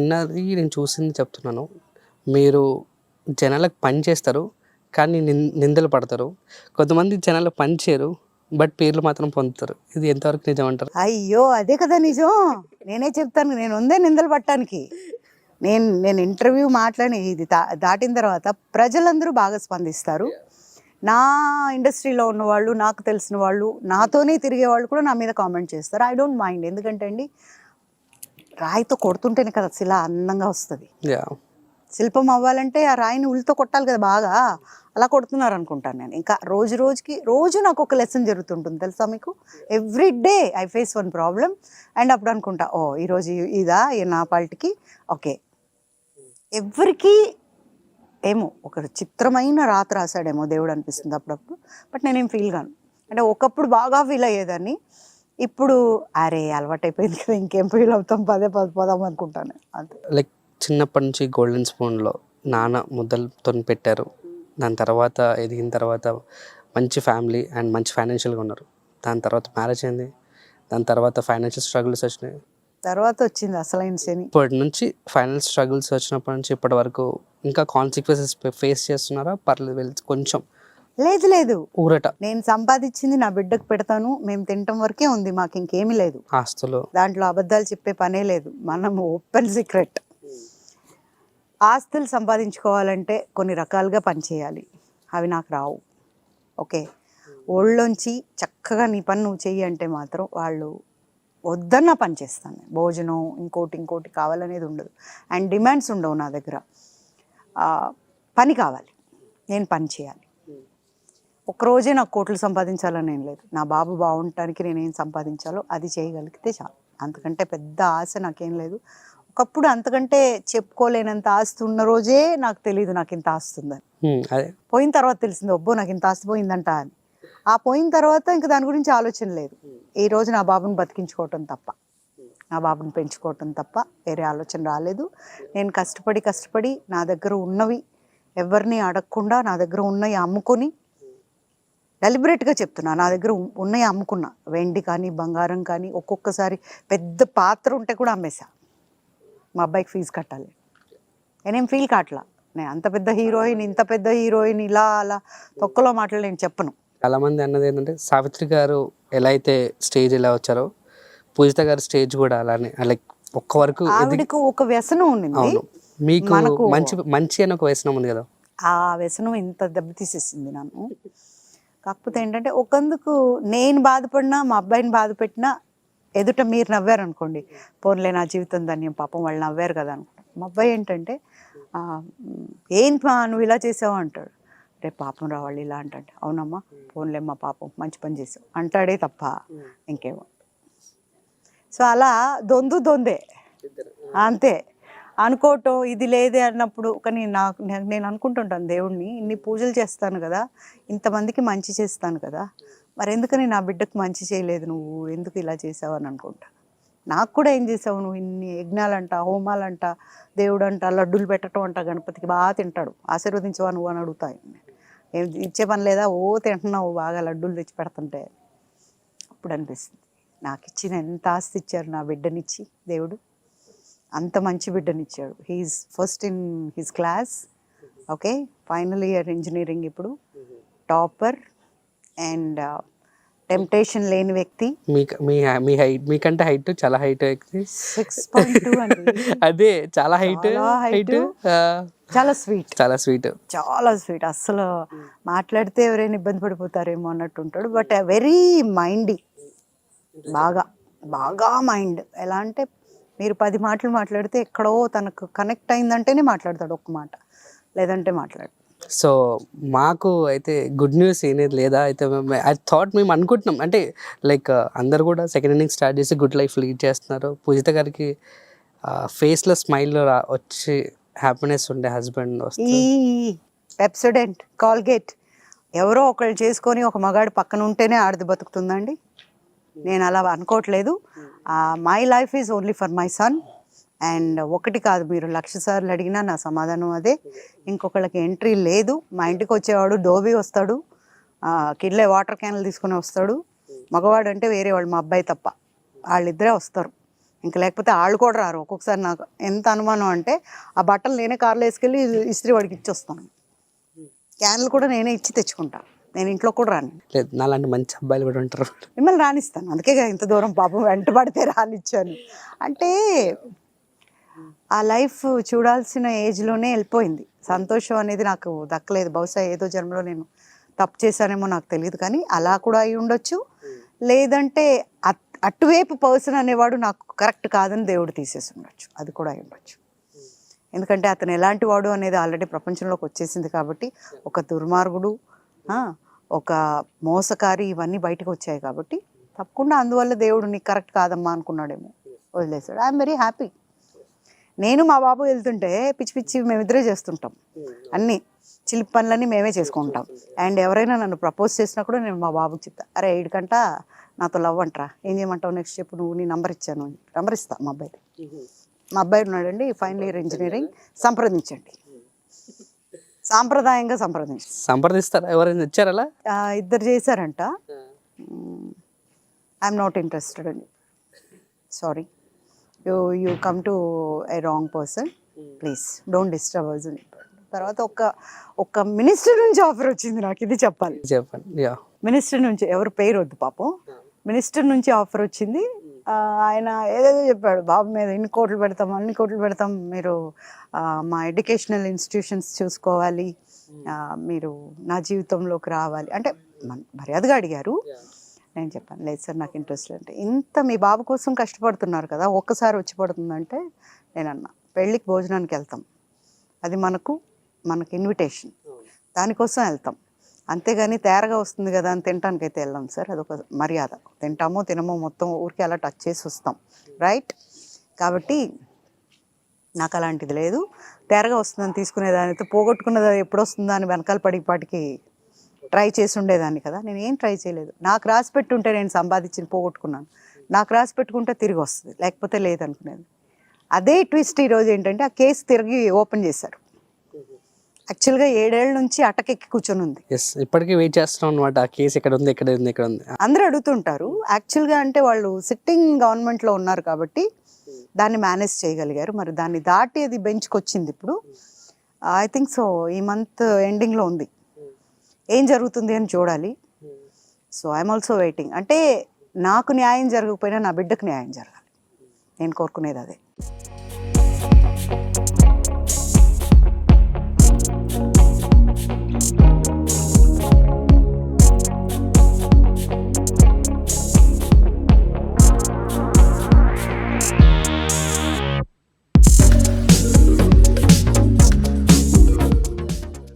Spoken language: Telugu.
అన్నది నేను చూసింది చెప్తున్నాను. మీరు జనాలకు పని చేస్తారు, కానీ నిందలు పడతారు. కొంతమంది జనాలకు పని చేయరు, బట్ పేర్లు మాత్రం పొందుతారు. ఇది ఎంతవరకు నిజం అంటారు? అయ్యో అదే కదా నిజం. నేనే చెప్తాను, నేను ఉందే నిందలు పట్టడానికి. నేను ఇంటర్వ్యూ మాట్లాడి ఇది దాటిన తర్వాత ప్రజలందరూ బాగా స్పందిస్తారు. నా ఇండస్ట్రీలో ఉన్నవాళ్ళు, నాకు తెలిసిన వాళ్ళు, నాతోనే తిరిగే వాళ్ళు కూడా నా మీద కామెంట్ చేస్తారు. I don't mind. ఎందుకంటే అండి, రాయితో కొడుతుంటేనే కదా శిల అందంగా వస్తుంది. శిల్పం అవ్వాలంటే ఆ రాయిని ఉల్లితో కొట్టాలి కదా బాగా. అలా కొడుతున్నారు అనుకుంటాను నేను. ఇంకా రోజు నాకు ఒక లెసన్ జరుగుతుంటుంది తెలుసా మీకు. Every day I face one problem. And అప్పుడు అనుకుంటా, ఓ ఈరోజు ఇదా నా పాలిటికి. ఓకే, ఎవరికి ఏమో ఒక చిత్రమైన రాత రాశాడేమో దేవుడు అనిపిస్తుంది అప్పుడప్పుడు. బట్ నేనేం ఫీల్ కాను. అంటే ఒకప్పుడు బాగా ఫీల్ అయ్యేదాన్ని. ఇప్పుడు అరే అలవాటైపోయింది కదా, ఇంకేం ఫీల్ అవుతాం, పదే పోదాం అనుకుంటాను అంతే. లైక్ చిన్నప్పటి నుంచి గోల్డెన్ స్పూన్లో నాన్న ముద్దలతో పెట్టారు. దాని తర్వాత ఎదిగిన తర్వాత మంచి ఫ్యామిలీ అండ్ మంచి ఫైనాన్షియల్గా ఉన్నారు. దాని తర్వాత మ్యారేజ్ అయింది. దాని తర్వాత ఫైనాన్షియల్ స్ట్రగుల్స్ వచ్చినాయి. తర్వాత వచ్చింది అసలైన శని. ఇప్పటి నుంచి ఫైనాన్షియల్ స్ట్రగుల్స్ వచ్చినప్పటి నుంచి ఇప్పటి వరకు ఇంకా కాన్సిక్వెన్సెస్ ఫేస్ చేస్తున్నారా? పర్లేదు కొంచెం? లేదు, ఊరట. నేను సంపాదించింది నా బిడ్డకు పెడతాను, మేము తినటం వరకే ఉంది, మాకు ఇంకేమీ లేదు. ఆస్తులు దాంట్లో అబద్ధాలు చెప్పే పనే లేదు. మనం ఓపెన్ సీక్రెట్. ఆస్తులు సంపాదించుకోవాలంటే కొన్ని రకాలుగా పనిచేయాలి. అవి నాకు రావు. ఓకే, ఒళ్ళొంచి చక్కగా నీ పని నువ్వు చెయ్యి అంటే మాత్రం వాళ్ళు వద్దన్న పని చేస్తాను. భోజనం ఇంకోటి కావాలనేది ఉండదు. అండ్ డిమాండ్స్ ఉండవు నా దగ్గర. పని కావాలి, నేను పని చేయాలి. ఒక్కరోజే నాకు కోట్లు సంపాదించాలని ఏం లేదు. నా బాబు బాగుండటానికి నేనేం సంపాదించాలో అది చేయగలిగితే చాలు. అంతకంటే పెద్ద ఆశ నాకేం లేదు. ఒకప్పుడు అంతకంటే చెప్పుకోలేనంత ఆస్తి ఉన్న రోజే నాకు తెలియదు నాకు ఇంత ఆస్తి ఉందని. పోయిన తర్వాత తెలిసింది, ఒబ్బో నాకు ఇంత ఆస్తి పోయిందంట అని. ఆ పోయిన తర్వాత ఇంకా దాని గురించి ఆలోచన లేదు. ఈ రోజు నా బాబుని బతికించుకోవటం తప్ప, నా బాబుని పెంచుకోవటం తప్ప వేరే ఆలోచన రాలేదు. నేను కష్టపడి నా దగ్గర ఉన్నవి ఎవరిని అడగకుండా, నా దగ్గర ఉన్నవి అమ్ముకొని, డెలిబరేట్గా చెప్తున్నా, నా దగ్గర ఉన్నవి అమ్ముకున్నా. వెండి కానీ బంగారం కానీ, ఒక్కొక్కసారి పెద్ద పాత్ర ఉంటే కూడా అమ్మేశా. మా అబ్బాయికి ఫీజు కట్టాలి. నేనేం ఫీల్ కావట్లా. నేను అంత పెద్ద హీరోయిన్, ఇంత పెద్ద హీరోయిన్, ఇలా అలా తొక్కలో మాటలు నేను చెప్పను. చాలామంది అన్నది ఏంటంటే, సావిత్రి గారు ఎలా అయితే స్టేజ్ ఎలా వచ్చారో పూజిత గారు స్టేజ్ కూడా అలానే, లైక్ ఒక్క వరకు ఆవిడకు ఒక వ్యసనం ఉండింది. మీకు మంచి అని ఒక వ్యసనం ఉంది కదా. ఆ వ్యసనం ఇంత దెబ్బతీసేసింది నన్ను. కాకపోతే ఏంటంటే, ఒకందుకు నేను బాధపడినా, మా అబ్బాయిని బాధపెట్టినా ఎదుట మీరు నవ్వారు అనుకోండి, పోన్లే నా జీవితం ధన్యం, పాపం వాళ్ళు నవ్వారు కదా అనుకుంటా. మా అబ్బాయి ఏంటంటే, ఏం నువ్వు ఇలా చేసావు అంటాడు. రేపు పాపం రావాలి ఇలా అంటే, అవునమ్మా పోన్లేమ్మా పాపం మంచి పని చేసావు అంటాడే తప్ప ఇంకేమో. సో అలా దొందే అంతే అనుకోవటం. ఇది లేదే అన్నప్పుడు కానీ నేను అనుకుంటుంటాను, దేవుడిని ఇన్ని పూజలు చేస్తాను కదా, ఇంతమందికి మంచి చేస్తాను కదా, మరి ఎందుకని నా బిడ్డకు మంచి చేయలేదు, నువ్వు ఎందుకు ఇలా చేసావు అని అనుకుంటా. నాకు కూడా ఏం చేసావు నువ్వు, ఇన్ని యజ్ఞాలంట, హోమాలంట, దేవుడు అంట, లడ్డూలు పెట్టడం అంట, గణపతికి బాగా తింటాడు, ఆశీర్వదించవా నువ్వు అని అడుగుతాయి. ఏం ఇచ్చే పని లేదా, ఓ తింటున్నావు బాగా లడ్డూలు తెచ్చి పెడుతుంటే. అప్పుడు అనిపిస్తుంది, నాకు ఇచ్చిన ఎంత ఆస్తి ఇచ్చారు నా బిడ్డనిచ్చి దేవుడు, అంత మంచి బిడ్డనిచ్చాడు. He is first in his class. Okay, final year engineering, ఇప్పుడు టాపర్ అండ్ టెంప్టేషన్ లేని వ్యక్తి. మీ హైట్ మీకంటే హైట్ చాలా హైట్ వ్యక్తి. 6.2 అండి. అదే చాలా హైట్, చాలా స్వీట్, చాలా స్వీట్. అస్సలు మాట్లాడితే ఎవరైనా ఇబ్బంది పడిపోతారేమో అన్నట్టు ఉంటాడు. బట్ వెరీ మైండీ, బాగా మైండ్. ఎలా అంటే, మీరు 10 మాటలు మాట్లాడితే ఎక్కడో తనకు కనెక్ట్ అయిందంటేనే మాట్లాడతాడు ఒక్క మాట, లేదంటే మాట్లాడు. సో మాకు అయితే గుడ్ న్యూస్ ఏనేది లేదా అయితే ఐ థాట్ మేము అనుకుంటున్నాం, అంటే లైక్ అందరు కూడా సెకండ్ ఇన్నింగ్ స్టార్ట్ చేసి గుడ్ లైఫ్ లీడ్ చేస్తున్నారు. పూజిత గారికి ఫేస్లో స్మైల్ వచ్చి హ్యాపీనెస్ ఉండే హస్బెండ్ ఈ పెప్సోడెంట్, కాల్గేట్ ఎవరో ఒకళ్ళు చేసుకొని ఒక మగాడు పక్కన ఉంటేనే ఆడది బతుకుతుందండి. నేను అలా అనుకోవట్లేదు. My life is only for my son. And ఒకటి కాదు, మీరు 1,00,000 సార్లు అడిగినా నా సమాధానం అదే. ఇంకొకళ్ళకి ఎంట్రీ లేదు. మా ఇంటికి వచ్చేవాడు డోబీ వస్తాడు, కిడ్లే వాటర్ క్యాన్లు తీసుకుని వస్తాడు. మగవాడు అంటే వేరే వాళ్ళు, మా అబ్బాయి తప్ప వాళ్ళిద్దరే వస్తారు. ఇంకా లేకపోతే వాళ్ళు కూడా రారు. ఒక్కొక్కసారి నాకు ఎంత అనుమానం అంటే ఆ బట్టలు నేనే కార్లో వేసుకెళ్ళి ఇస్త్రీ వాడికి ఇచ్చి వస్తాను. క్యాన్లు కూడా నేనే ఇచ్చి తెచ్చుకుంటాను. నేను ఇంట్లో కూడా రాను. లేదు నాలాంటి మంచి అబ్బాయిలు కూడా ఉంటారు. మిమ్మల్ని రానిస్తాను, అందుకే ఇంత దూరం పాపం వెంటబడితే రానిచ్చాను. అంటే ఆ లైఫ్ చూడాల్సిన ఏజ్లోనే వెళ్ళిపోయింది. సంతోషం అనేది నాకు దక్కలేదు. బహుశా ఏదో జన్మలో నేను తప్పు చేశానేమో నాకు తెలియదు, కానీ అలా కూడా అయి ఉండొచ్చు. లేదంటే అటువైపు పర్సన్ అనేవాడు నాకు కరెక్ట్ కాదని దేవుడు తీసేసి ఉండొచ్చు, అది కూడా అయి ఉండొచ్చు. ఎందుకంటే అతను ఎలాంటి వాడు అనేది ఆల్రెడీ ప్రపంచంలోకి వచ్చేసింది కాబట్టి, ఒక దుర్మార్గుడు, ఒక మోసకారి, ఇవన్నీ బయటకు వచ్చాయి కాబట్టి తప్పకుండా అందువల్ల దేవుడు నీకు కరెక్ట్ కాదమ్మా అనుకున్నాడేమో, వదిలేశాడు. I'm very happy. నేను మా బాబు వెళ్తుంటే పిచ్చి పిచ్చి మేమిద్దరే చేస్తుంటాం, అన్నీ చిలిపి పనులన్నీ మేమే చేసుకుంటాం. అండ్ ఎవరైనా నన్ను ప్రపోజ్ చేసినా కూడా నేను మా బాబుకి చెప్తా, అరే వీడికంట నాతో లవ్ అంటరా, ఏం చేయమంటావు నెక్స్ట్ చెప్పు, నువ్వు నీ నంబర్ ఇచ్చాను, నంబర్ ఇస్తా. మా అబ్బాయి ఉన్నాడండి, ఫైనల్ ఇయర్ ఇంజనీరింగ్, సంప్రదించండి. సాంప్రదాయంగా సంప్రదిస్తారా? ఎవరైనా వచ్చారు అలా? ఇద్దరు చేశారంట. ఐఎమ్ నాట్ ఇంట్రెస్టెడ్ అండి, sorry, you come to a wrong person, please don't disturb us. తర్వాత ఒక మినిస్టర్ నుంచి ఆఫర్ వచ్చింది నాకు, ఇది చెప్పాలి. చెప్పండి. మినిస్టర్ నుంచి, ఎవరు పేరు వద్దు పాపం, మినిస్టర్ నుంచి ఆఫర్ వచ్చింది. ఆయన ఏదేదో చెప్పాడు, బాబు మీద ఇన్ని కోట్లు పెడతాం, అన్ని కోట్లు పెడతాం, మీరు మా ఎడ్యుకేషనల్ ఇన్స్టిట్యూషన్స్ చూసుకోవాలి, మీరు నా జీవితంలోకి రావాలి అంటే మర్యాదగా అడిగారు. నేను చెప్పాను, లేదు సార్ నాకు ఇంట్రెస్ట్ అంటే, ఇంత మీ బాబు కోసం కష్టపడుతున్నారు కదా, ఒక్కసారి వచ్చి పడుతుందంటే నేను అన్నా, పెళ్ళికి భోజనానికి వెళ్తాం, అది మనకు ఇన్విటేషన్, దానికోసం వెళ్తాం, అంతేగాని తేరగా వస్తుంది కదా అని తినడానికి అయితే వెళ్ళాం సార్, అదొక మర్యాద. తింటామో తినమో మొత్తం ఊరికి అలా టచ్ చేసి వస్తాం, రైట్? కాబట్టి నాకు అలాంటిది లేదు. తేరగా వస్తుందని తీసుకునేదానితో పోగొట్టుకున్నది ఎప్పుడు వస్తుందా అని వెనకాల పడిపాటికి ట్రై చేసి ఉండేదాన్ని కదా. నేను ఏం ట్రై చేయలేదు. నాకు రాసి పెట్టుంటే నేను సంపాదించి పోగొట్టుకున్నాను, నాకు రాసి పెట్టుకుంటే తిరిగి వస్తుంది, లేకపోతే లేదనుకునేది. అదే ట్విస్ట్ ఈరోజు ఏంటంటే, ఆ కేసు తిరిగి ఓపెన్ చేశారు. యాక్చువల్గా 7 ఏళ్ల నుంచి అటకెక్కి కూర్చొని ఉంది. ఇప్పటికీ వెయిట్ చేస్తున్నాం అనమాట, ఆ కేసు ఎక్కడ ఉంది. అందరూ అడుగుతుంటారు. యాక్చువల్గా అంటే వాళ్ళు సిట్టింగ్ గవర్నమెంట్లో ఉన్నారు కాబట్టి దాన్ని మేనేజ్ చేయగలిగారు. మరి దాన్ని దాటి అది బెంచ్కి వచ్చింది ఇప్పుడు. ఐ థింక్ సో ఈ మంత్ ఎండింగ్లో ఉంది. ఏం జరుగుతుంది అని చూడాలి. So I'm also waiting. అంటే నాకు న్యాయం జరగకపోయినా నా బిడ్డకు న్యాయం జరగాలి, నేను కోరుకునేది అదే.